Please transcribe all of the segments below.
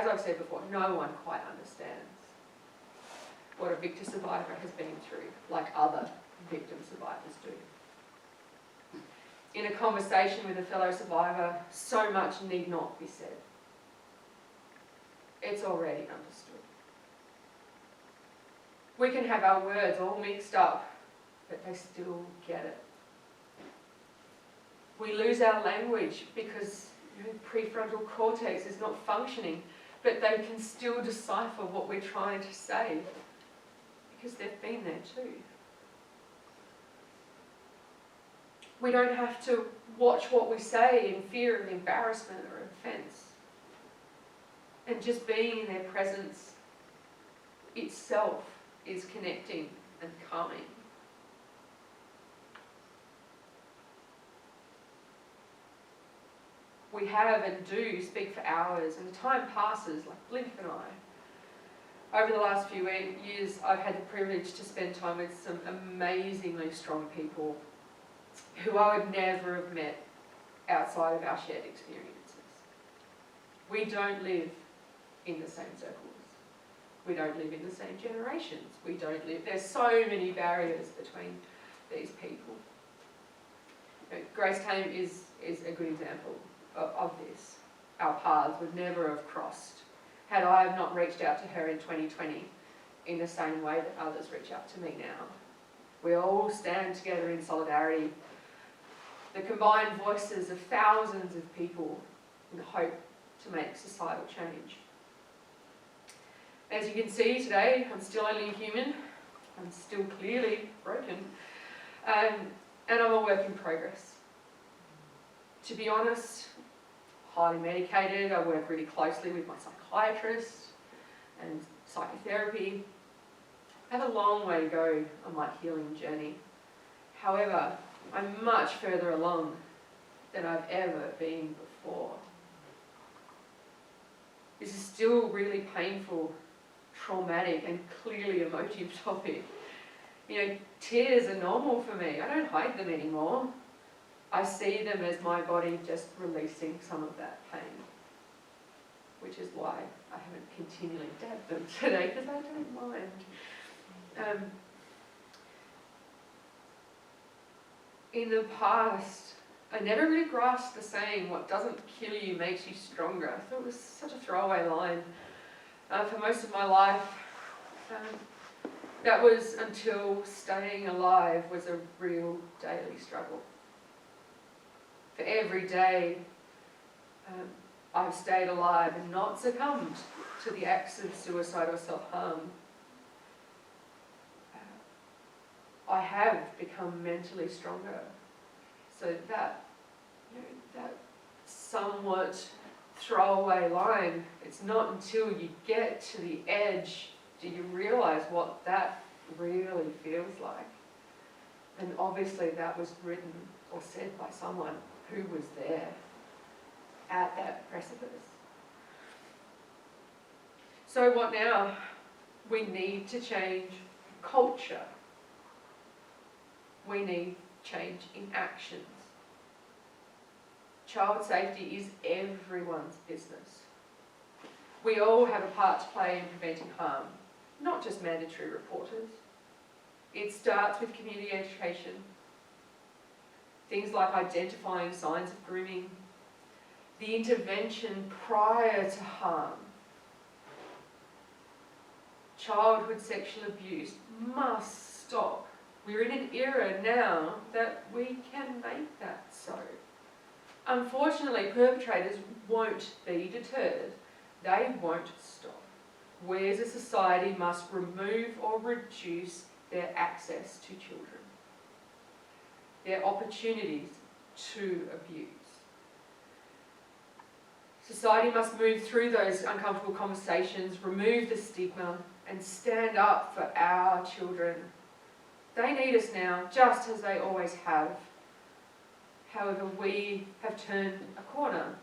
as I've said before, no one quite understands what a victor survivor has been through, like other victim survivors do. In a conversation with a fellow survivor, so much need not be said. It's already understood. We can have our words all mixed up, but they still get it. We lose our language because prefrontal cortex is not functioning, but they can still decipher what we're trying to say because they've been there too. We don't have to watch what we say in fear of embarrassment or offence. And just being in their presence itself is connecting and calming. We have and do speak for hours, and time passes like blink of an eye. Over the last few years, I've had the privilege to spend time with some amazingly strong people who I would never have met outside of our shared experiences. We don't live in the same circles. We don't live in the same generations. There's so many barriers between these people. Grace Tame is a good example of this. Our paths would never have crossed had I have not reached out to her in 2020 in the same way that others reach out to me now. We all stand together in solidarity, the combined voices of thousands of people in the hope to make societal change. As you can see today, I'm still only human. I'm still clearly broken. And I'm a work in progress. To be honest, highly medicated. I work really closely with my psychiatrist and psychotherapy. I have a long way to go on my healing journey. However, I'm much further along than I've ever been before. This is still really painful, traumatic and clearly emotive topic. Tears are normal for me. I don't hide them anymore. I see them as my body just releasing some of that pain, which is why I haven't continually dabbed them today, because I don't mind. In the past, I never really grasped the saying, what doesn't kill you makes you stronger. I thought it was such a throwaway line. For most of my life, that was until staying alive was a real daily struggle. For every day, I've stayed alive and not succumbed to the acts of suicide or self-harm. I have become mentally stronger. So that somewhat throwaway line, it's not until you get to the edge do you realise what that really feels like. And obviously that was written or said by someone who was there at that precipice. So what now? We need to change culture. We need change in actions. Child safety is everyone's business. We all have a part to play in preventing harm, not just mandatory reporters. It starts with community education. Things like identifying signs of grooming, the intervention prior to harm. Childhood sexual abuse must stop. We're in an era now that we can make that so. Unfortunately, perpetrators won't be deterred. They won't stop. We as a society must remove or reduce their access to children, their opportunities to abuse. Society must move through those uncomfortable conversations, remove the stigma, and stand up for our children. They need us now, just as they always have. However, we have turned a corner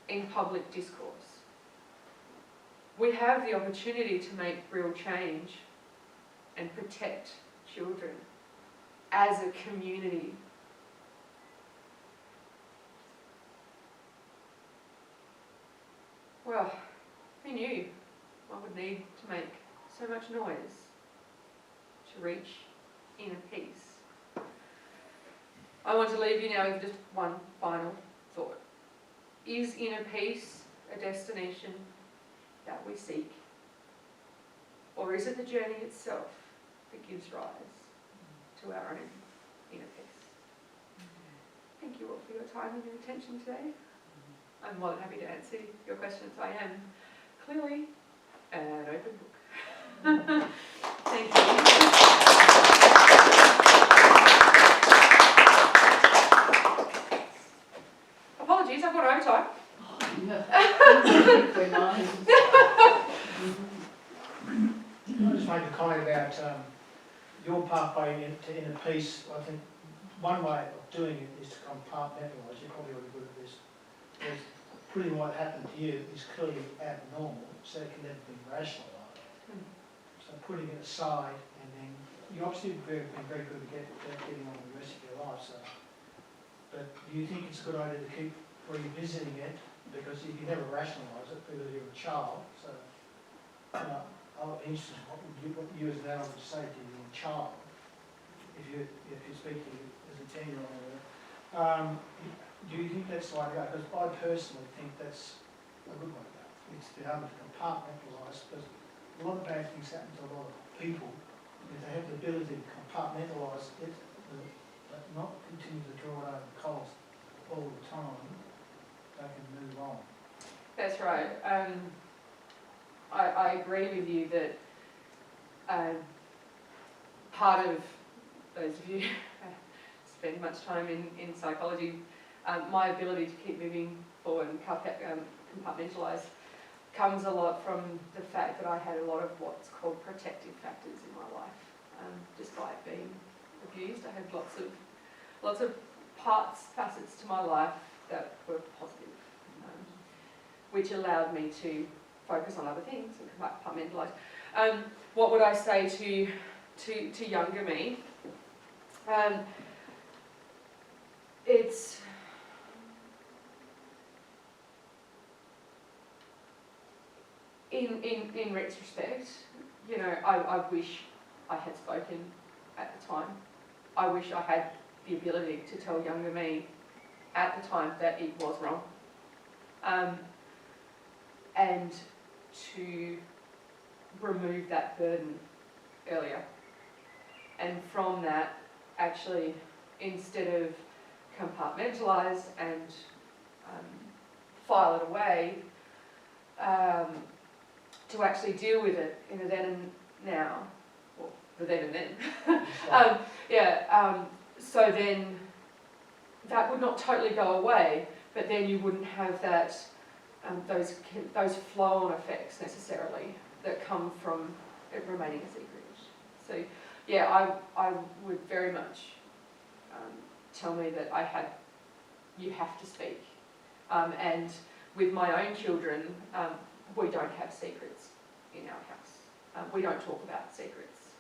in public discourse. We have the opportunity to make real change and protect children as a community. Well, Who knew one would need to make so much noise to reach inner peace? I want to leave you now with just one final thought. Is inner peace a destination that we seek? Or is it the journey itself that gives rise to our own inner peace? Thank you all for your time and your attention today. I'm more than happy to answer your questions. I am clearly an open book. Thank you. Apologies, I've got overtime. I'll just make a comment about your pathway to inner peace. I think one way of doing it is to compartmentalise. You're probably already good at this. Because putting what happened to you is clearly abnormal, so it can never be rationalised. So putting it aside, and then you obviously been very good at getting on with the rest of your life. So, but do you think it's a good idea to keep revisiting it? Because if you never rationalise it, because you're a child, so I'm interested in what you as an adult would say to your child if you speak to you as a 10-year-old. Do you think that's the way to go? Because I personally think that's a good way to go. It's to be able to compartmentalise, because a lot of bad things happen to a lot of people. If they have the ability to compartmentalise it, but not continue to draw it over the coals all the time, they can move on. That's right. I agree with you that part of those of you who spend much time in psychology, my ability to keep moving forward and compartmentalise comes a lot from the fact that I had a lot of what's called protective factors in my life. Despite being abused, I had lots of facets to my life that were positive, which allowed me to focus on other things and compartmentalise. What would I say to younger me? It's in retrospect, you know, I wish I had spoken at the time. I wish I had the ability to tell younger me at the time that it was wrong. And to remove that burden earlier. And from that, actually, instead of compartmentalise and file it away, to actually deal with it in the then and now, well, the then and then. So then that would not totally go away, but then you wouldn't have that those flow-on effects necessarily that come from it remaining a secret. So yeah, I would very much tell me that you have to speak. And with my own children, we don't have secrets in our house. We don't talk about secrets.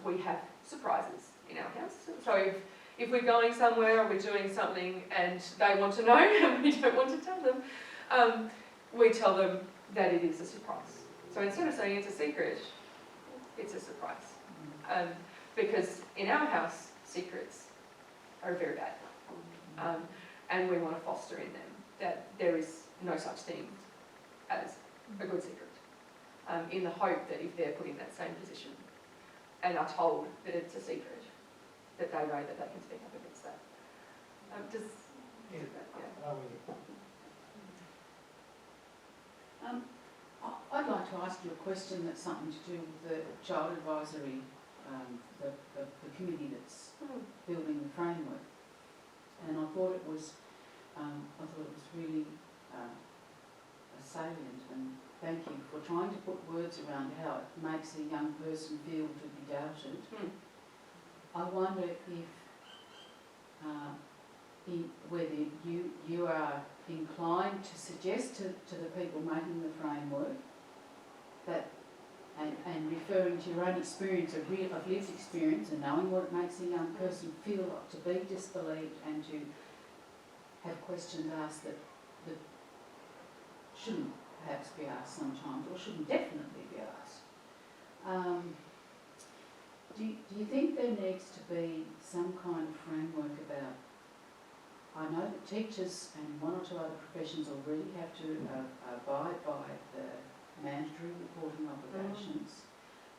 We have surprises in our house. So if we're going somewhere or we're doing something and they want to know and we don't want to tell them, we tell them that it is a surprise. So instead of saying it's a secret, it's a surprise. Because in our house, secrets are very bad. And we want to foster in them that there is no such thing as a good secret. In the hope that if they're put in that same position and are told that it's a secret, that they know that they can speak up against that. I'd like to ask you a question that's something to do with the child advisory, the committee that's building the framework. And I thought it was really salient, and thank you for trying to put words around how it makes a young person feel to be doubted. I wonder if whether you are inclined to suggest to the people making the framework that, and referring to your own experience of lived experience and knowing what it makes a young person feel like to be disbelieved and to have questions asked that shouldn't perhaps be asked sometimes, or shouldn't definitely be asked. Do you think there needs to be some kind of framework about, I know that teachers and one or two other professions already have to abide by the mandatory reporting obligations.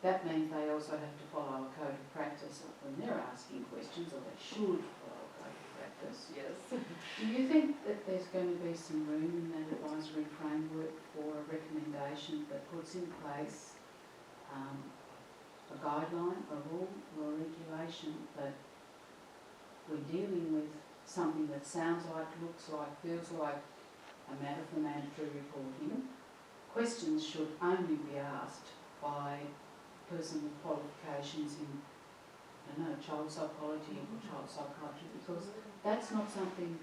That means they also have to follow a code of practice when they're asking questions, or they should follow a code of practice. Yes. Do you think that there's going to be some room in that advisory framework for a recommendation that puts in place a guideline, a rule, or a regulation that we're dealing with something that sounds like, looks like, feels like a matter for mandatory reporting? Questions should only be asked by a person with qualifications in, I don't know, child psychology or child psychiatry, because that's not something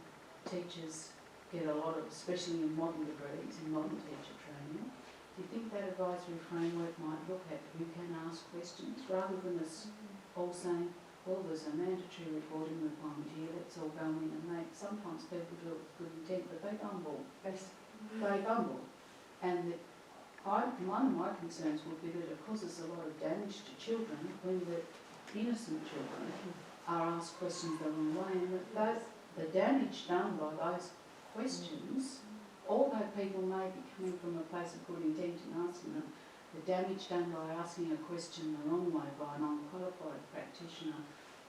teachers get a lot of, especially in modern degrees, in modern teacher training. Do you think that advisory framework might look at who can ask questions, rather than us all saying, well, there's a mandatory reporting requirement here, let's all go in and make. Sometimes people do it with good intent, but they bumble. They bumble. And one of my concerns would be that it causes a lot of damage to children when the innocent children are asked questions the wrong way, and that the damage done by those questions, although people may be coming from a place of good intent in asking them, the damage done by asking a question the wrong way by an unqualified practitioner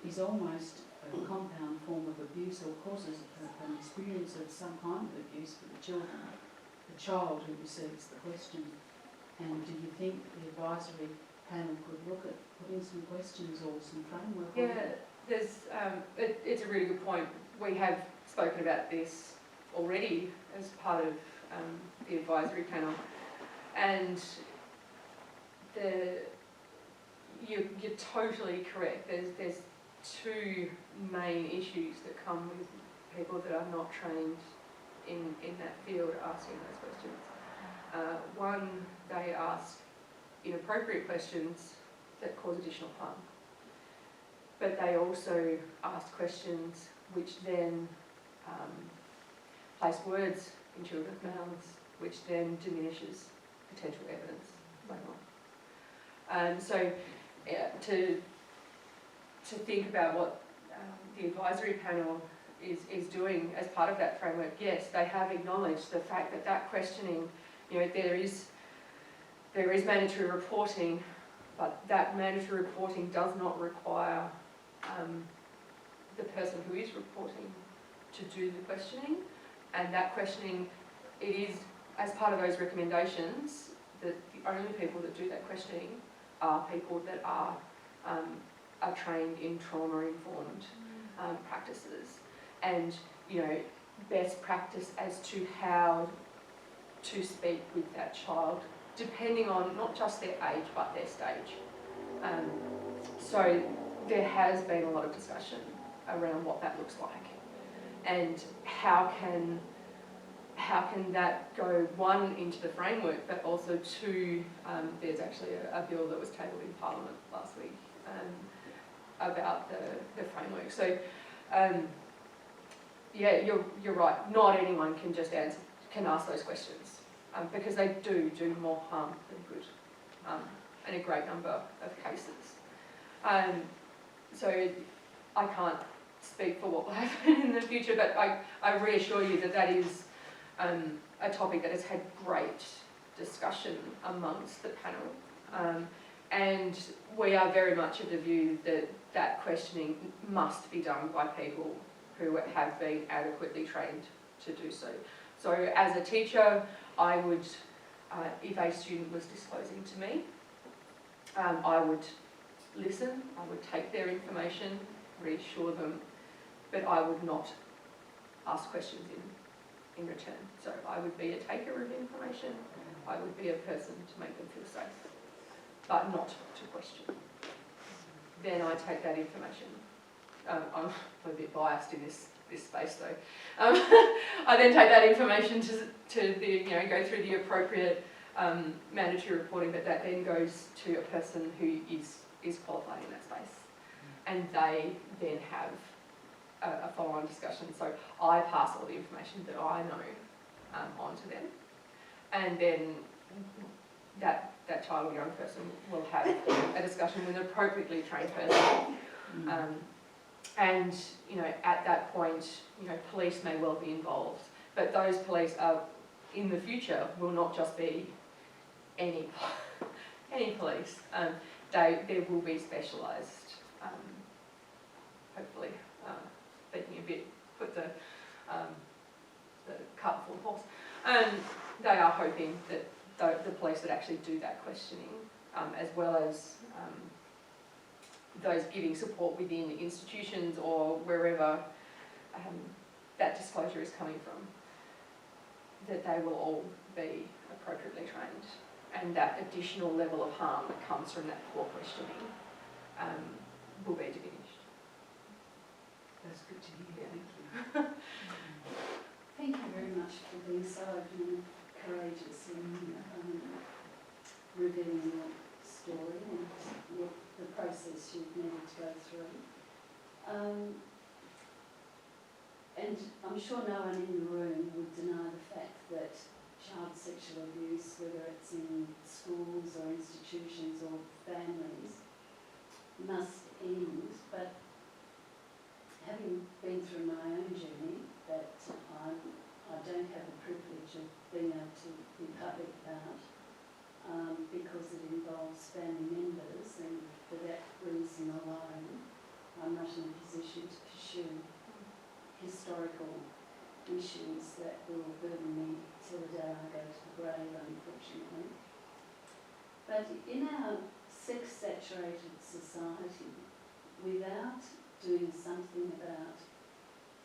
is almost a compound form of abuse, or causes an experience of some kind of abuse for the children, the child who receives the question. And do you think the advisory panel could look at putting some questions or some framework on it? There's, it's a really good point. We have spoken about this already as part of the advisory panel, and you're totally correct. There's two main issues that come with people that are not trained in that field asking those questions. One, they ask inappropriate questions that cause additional harm. But they also ask questions which then place words in children's mouths, which then diminishes potential evidence later on. So to think about what the advisory panel is doing as part of that framework, yes, they have acknowledged the fact that that questioning, there is mandatory reporting, but that mandatory reporting does not require the person who is reporting to do the questioning, and that questioning, it is as part of those recommendations that the only people that do that questioning are people that are trained in trauma-informed practices, and best practice as to how to speak with that child, depending on not just their age but their stage. So there has been a lot of discussion around what that looks like, and how can that go, one, into the framework, but also two, there's actually a bill that was tabled in Parliament last week about the framework. So yeah, you're right, not anyone can just can ask those questions, because they do more harm than good in a great number of cases. So I can't speak for what will happen in the future, but I reassure you that is a topic that has had great discussion amongst the panel, and we are very much of the view that questioning must be done by people who have been adequately trained to do so. So as a teacher, I would, if a student was disclosing to me, I would listen, I would take their information, reassure them, but I would not ask questions in return. So I would be a taker of information, I would be a person to make them feel safe, but not to question. Then I take that information. I'm a bit biased in this space though. I then take that information to go through the appropriate mandatory reporting, but that then goes to a person who is qualified in that space, and they then have a follow-on discussion. So I pass all the information that I know on to them, and then that child or young person will have a discussion with an appropriately trained person. And, you know, at that point, you know, police may well be involved, but those police are, in the future, will not just be any police. There will be specialised, hopefully, speaking a bit, put the cart before the horse. And they are hoping that the police that actually do that questioning, as well as those giving support within institutions or wherever that disclosure is coming from, that they will all be appropriately trained, and that additional level of harm that comes from that poor questioning will be diminished. That's good to hear, thank you. Thank you very much for being so open and courageous in revealing your story and the process you've needed to go through. And I'm sure no one in the room would deny the fact that child sexual abuse, whether it's in schools or institutions or families, must end. But having been through my own journey, that I don't have the privilege of being able to be public about, because it involves family members, and for that reason alone, I'm not in a position to pursue historical issues that will burden me till the day I go to the grave, unfortunately. But in our sex-saturated society, without doing something about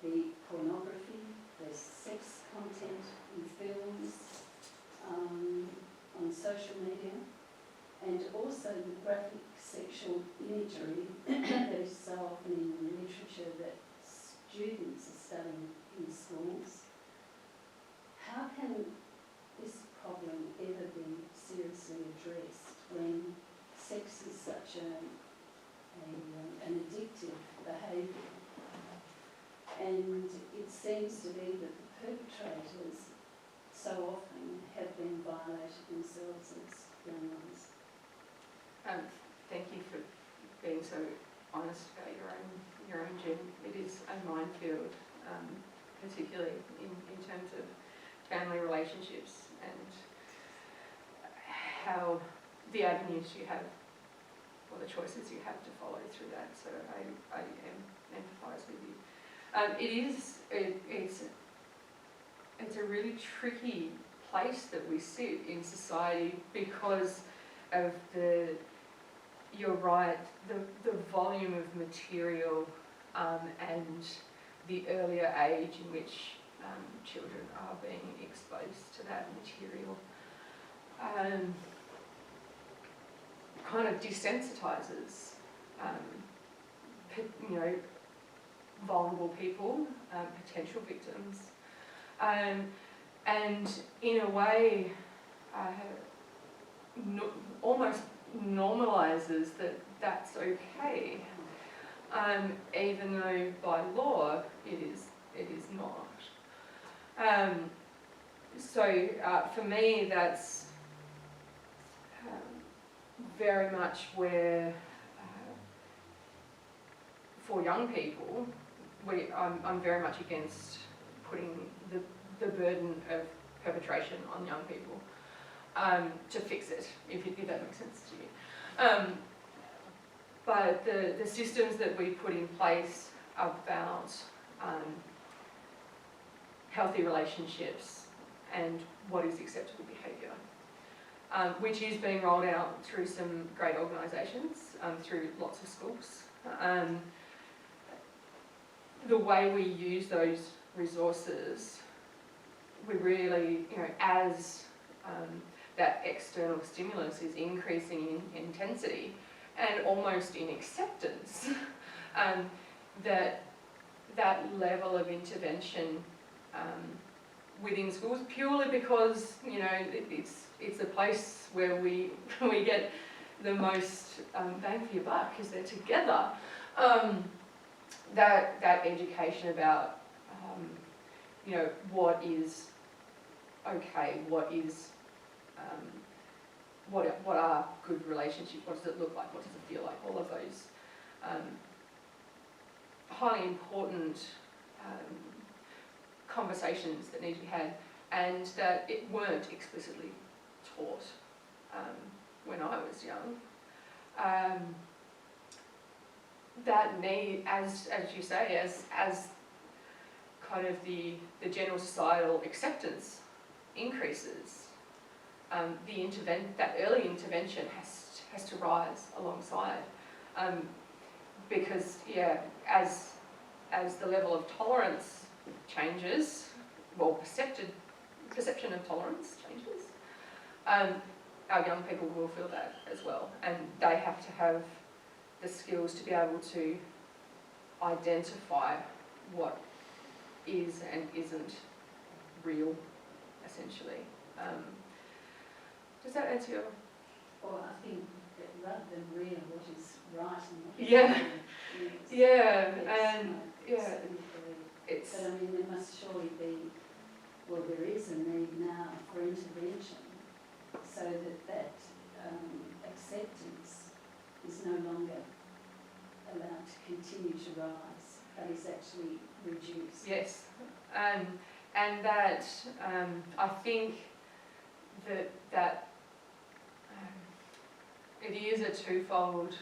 the pornography, the sex content in films, on social media, and also the graphic sexual imagery that is so often in the literature that students are studying in schools, how can this problem ever be seriously addressed when sex is such an addictive behaviour? And it seems to be that the perpetrators so often have been violated themselves as young ones. Thank you for being so honest about your own journey. It is a minefield, particularly in terms of family relationships and how the avenues you have, or the choices you have to follow through that. So I empathise with you. It's a really tricky place that we sit in society because of you're right, the volume of material and the earlier age in which children are being exposed to that material kind of desensitizes vulnerable people, potential victims, and in a way almost normalises that that's okay, even though by law it is not. So for me, that's very much where, for young people, I'm very much against putting the burden of perpetration on young people to fix it, if that makes sense to you. But the systems that we put in place about healthy relationships and what is acceptable behaviour, which is being rolled out through some great organisations, through lots of schools. The way we use those resources, we really, as that external stimulus is increasing in intensity and almost in acceptance, that level of intervention within schools, purely because it's a place where we get the most bang for your buck because they're together. That education about what is okay, what are good relationships, what does it look like, what does it feel like, all of those highly important conversations that need to be had, and that it weren't explicitly taught when I was young. That need, as you say, as kind of the general societal acceptance increases, that early intervention has to rise alongside, because as the level of tolerance changes, well, perception of tolerance changes, our young people will feel that as well, and they have to have the skills to be able to identify what is and isn't real, essentially. Does that answer your... Well, I think that rather than real, what is right and what is Yeah. real, Yeah, and it's, but I mean, there must surely be, well, there is a need now for intervention so that acceptance is no longer allowed to continue to rise, but is actually reduced. Yes, and that I think that it is a twofold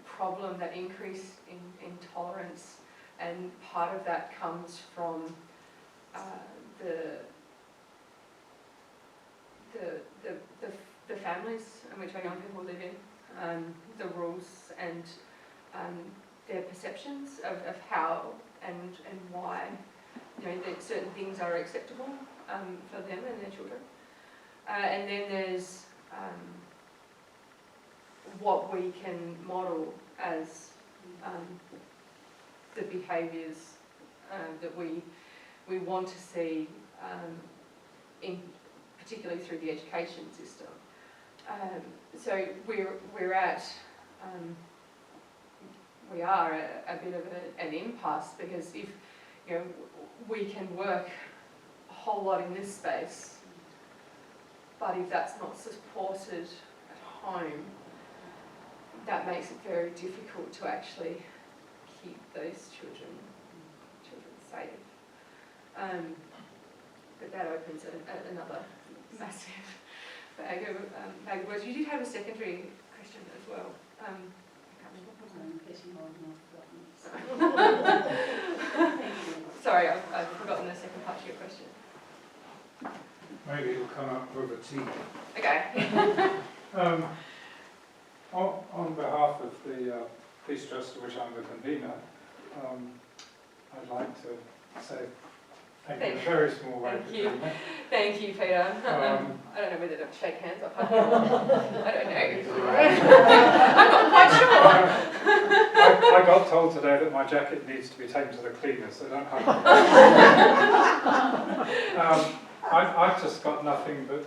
problem, that increase in tolerance, and part of that comes from the families in which our young people live in, the rules and their perceptions of how and why, you know, that certain things are acceptable for them and their children. And then there's what we can model as the behaviours that we want to see, particularly through the education system. So we are a bit of an impasse, because if, you know, we can work a whole lot in this space, but if that's not supported at home, that makes it very difficult to actually keep those children safe. But that opens another massive bag of words. You did have a secondary question as well. I can't remember. I'm getting old and I've forgotten. Thank you. Sorry, I've forgotten the second part of your question. Maybe it'll come up with a T. Okay. On behalf of the Peace Trust, of which I'm the convener, I'd like to say thank you in a very small way, Katrina. Thank you, Peter. I don't know whether to shake hands or hug. I don't know. I'm not quite sure. I got told today that my jacket needs to be taken to the cleaner, so don't hug me. I've just got nothing but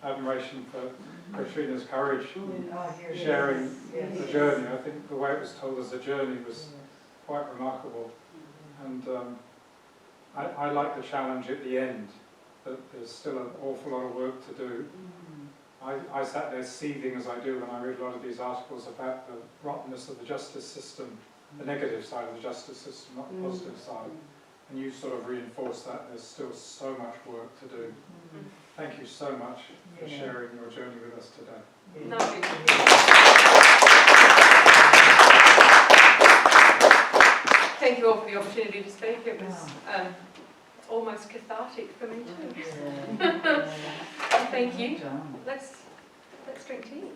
admiration for Katrina's courage in sharing the journey. I think the way it was told as a journey was quite remarkable. And I like the challenge at the end, that there's still an awful lot of work to do. I sat there seething, as I do when I read a lot of these articles about the rottenness of the justice system, the negative side of the justice system, not the positive side. And you sort of reinforce that there's still so much work to do. Thank you so much for sharing your journey with us today. No, thank you. Thank you all for the opportunity to speak. It was almost cathartic for me too. Thank you. Let's drink tea.